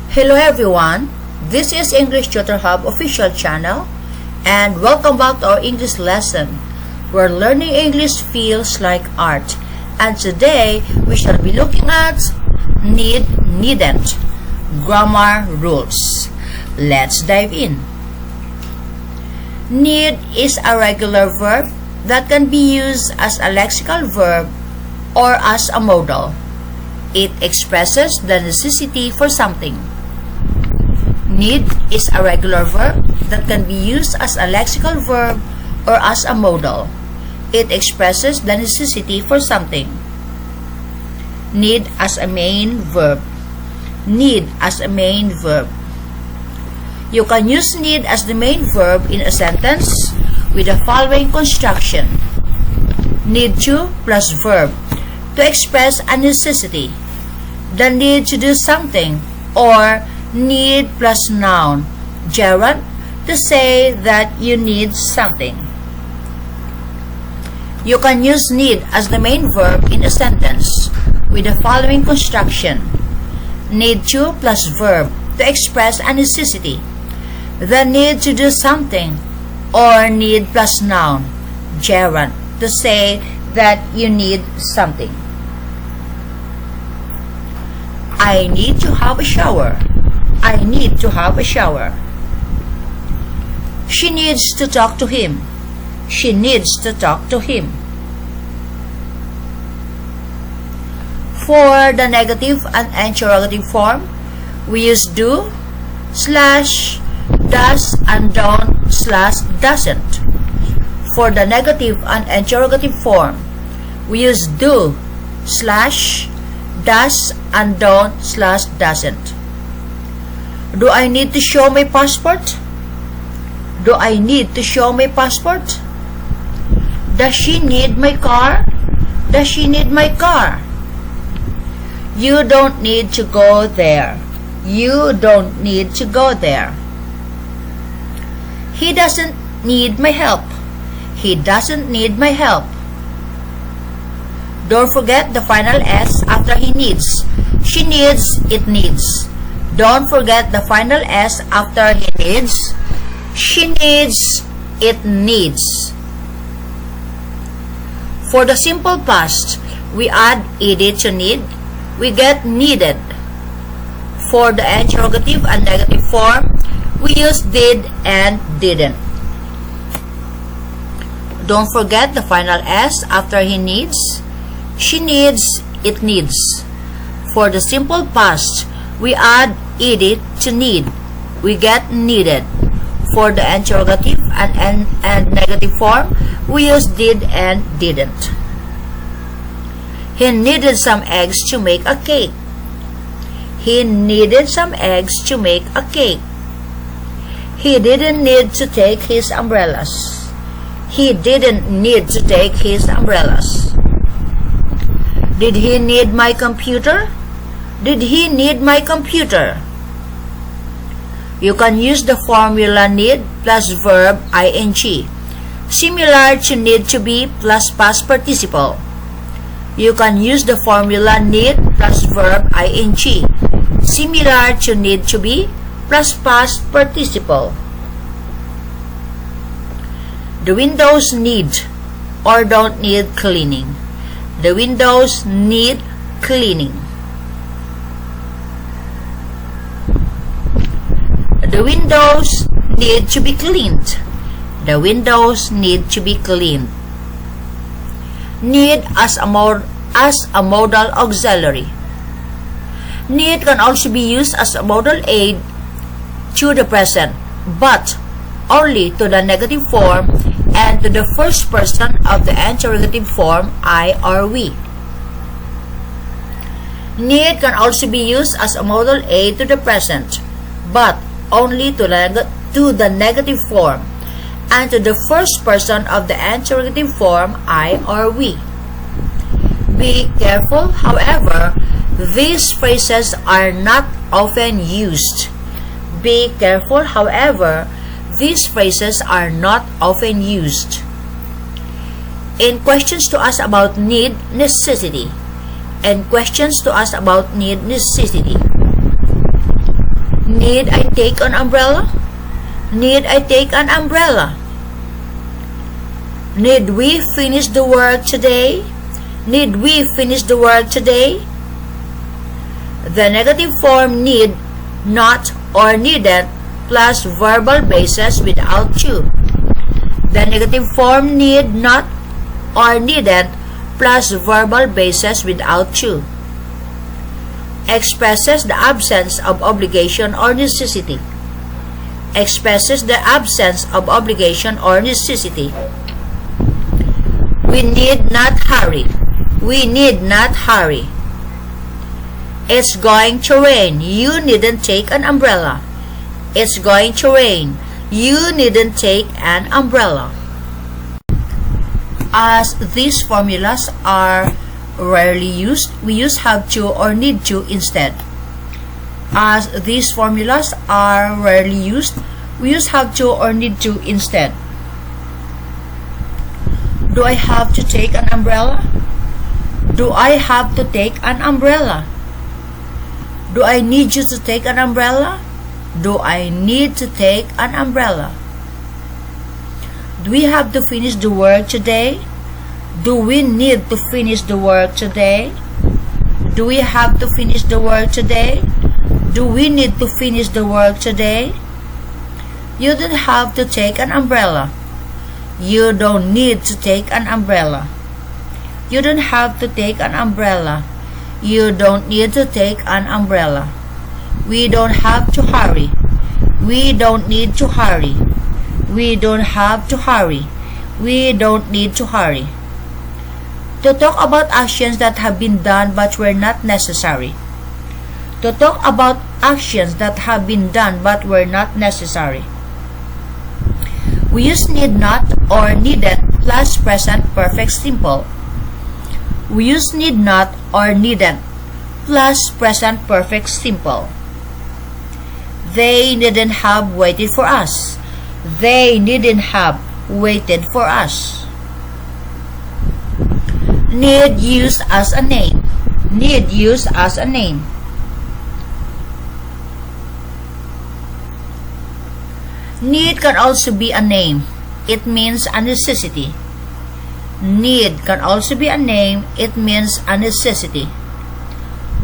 Hello everyone, this is English Tutor Hub official channel and welcome back to our English lesson where learning English feels like art. And today we shall be looking at need, needn't, grammar rules. Let's dive in. Need is a regular verb that can be used as a lexical verb or as a modal. It expresses the necessity for something. Need is a regular verb that can be used as a lexical verb or as a modal. It expresses the necessity for something. Need as a main verb. Need as a main verb. You can use need as the main verb in a sentence with the following construction. Need to plus verb to express a necessity. The need to do something, or need plus noun, gerund, to say that you need something. You can use need as the main verb in a sentence with the following construction. Need to plus verb to express a necessity. The need to do something, or need plus noun, gerund, to say that you need something. I need to have a shower. I need to have a shower. She needs to talk to him. She needs to talk to him. For the negative and interrogative form, we use do, slash, does, and don't, slash, doesn't. For the negative and interrogative form, we use do, slash, does, and don't, slash, doesn't. Do I need to show my passport? Do I need to show my passport? Does she need my car? Does she need my car? You don't need to go there. You don't need to go there. He doesn't need my help. He doesn't need my help. Don't forget the final S after he needs. She needs, it needs. Don't forget the final S after he needs. She needs, it needs. For the simple past, we add ed to need. We get needed. For the interrogative and negative form, we use did and didn't. Don't forget the final S after he needs. She needs, it needs. For the simple past, we add ed to need. We get needed. For the interrogative and negative form, we use did and didn't. He needed some eggs to make a cake. He needed some eggs to make a cake. He didn't need to take his umbrellas. He didn't need to take his umbrellas. Did he need my computer? Did he need my computer? You can use the formula need plus verb ing, similar to need to be plus past participle. You can use the formula need plus verb ing, similar to need to be plus past participle. The windows need or don't need cleaning. The windows need cleaning. The windows need to be cleaned. The windows need to be cleaned. Need as a modal auxiliary. Need can also be used as a modal aid to the present, but only to the negative form and to the first person of the interrogative form I or we. Need can also be used as a modal aid to the present, but only to the negative form and to the first person of the interrogative form I or we. Be careful, however, these phrases are not often used. Be careful, however, these phrases are not often used. In questions to us about need, necessity, and questions to us about need, necessity. Need I take an umbrella? Need I take an umbrella? Need we finish the work today? Need we finish the work today? The negative form need, not, or needn't plus verbal basis without to. The negative form need, not, or needn't plus verbal basis without to expresses the absence of obligation or necessity. Expresses the absence of obligation or necessity. We need not hurry. We need not hurry. It's going to rain. You needn't take an umbrella. It's going to rain. You needn't take an umbrella. As these formulas are rarely used, we use have to or need to instead. As these formulas are rarely used, we use have to or need to instead. Do I have to take an umbrella? Do I have to take an umbrella? Do I need you to take an umbrella? Do I need to take an umbrella? Do we have to finish the work today? Do we need to finish the work today? Do we have to finish the work today? Do we need to finish the work today? You don't have to take an umbrella. You don't need to take an umbrella. You don't have to take an umbrella. You don't need to take an umbrella. We don't have to hurry. We don't need to hurry. We don't have to hurry. We don't need to hurry. To talk about actions that have been done but were not necessary. To talk about actions that have been done but were not necessary. We use need not or needn't plus present perfect simple. We use need not or needn't plus present perfect simple. They needn't have waited for us. They needn't have waited for us. Need used as a name. Need used as a name. Need can also be a name. It means a necessity. Need can also be a name. It means a necessity.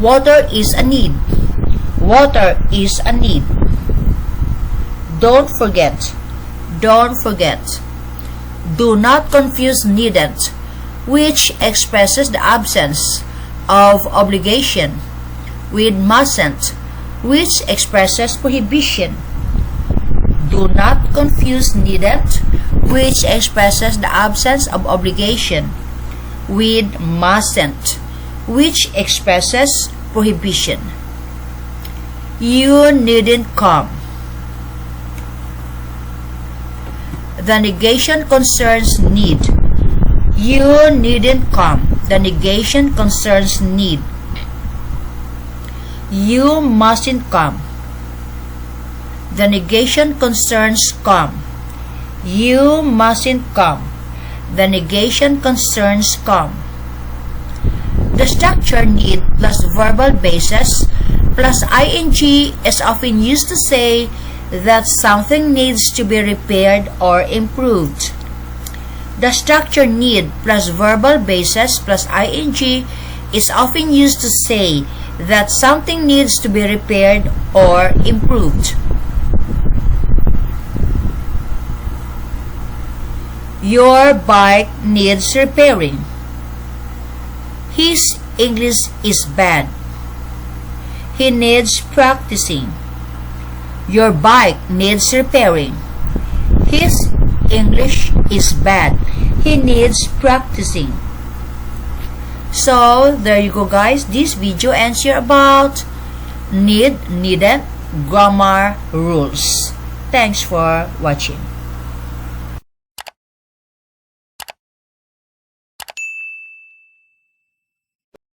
Water is a need. Water is a need. Don't forget. Don't forget. Do not confuse needn't, which expresses the absence of obligation, with mustn't, which expresses prohibition. Do not confuse needn't, which expresses the absence of obligation, with mustn't, which expresses prohibition. You needn't come. The negation concerns need. You needn't come. The negation concerns need. You mustn't come. The negation concerns come. You mustn't come. The negation concerns come. The structure need plus verbal basis plus ing is often used to say that something needs to be repaired or improved. The structure need plus verbal basis plus ing is often used to say that something needs to be repaired or improved. Your bike needs repairing. His English is bad. He needs practicing. Your bike needs repairing. His English is bad. He needs practicing. So, there you go guys. This video answer about need, needn't, grammar rules. Thanks for watching.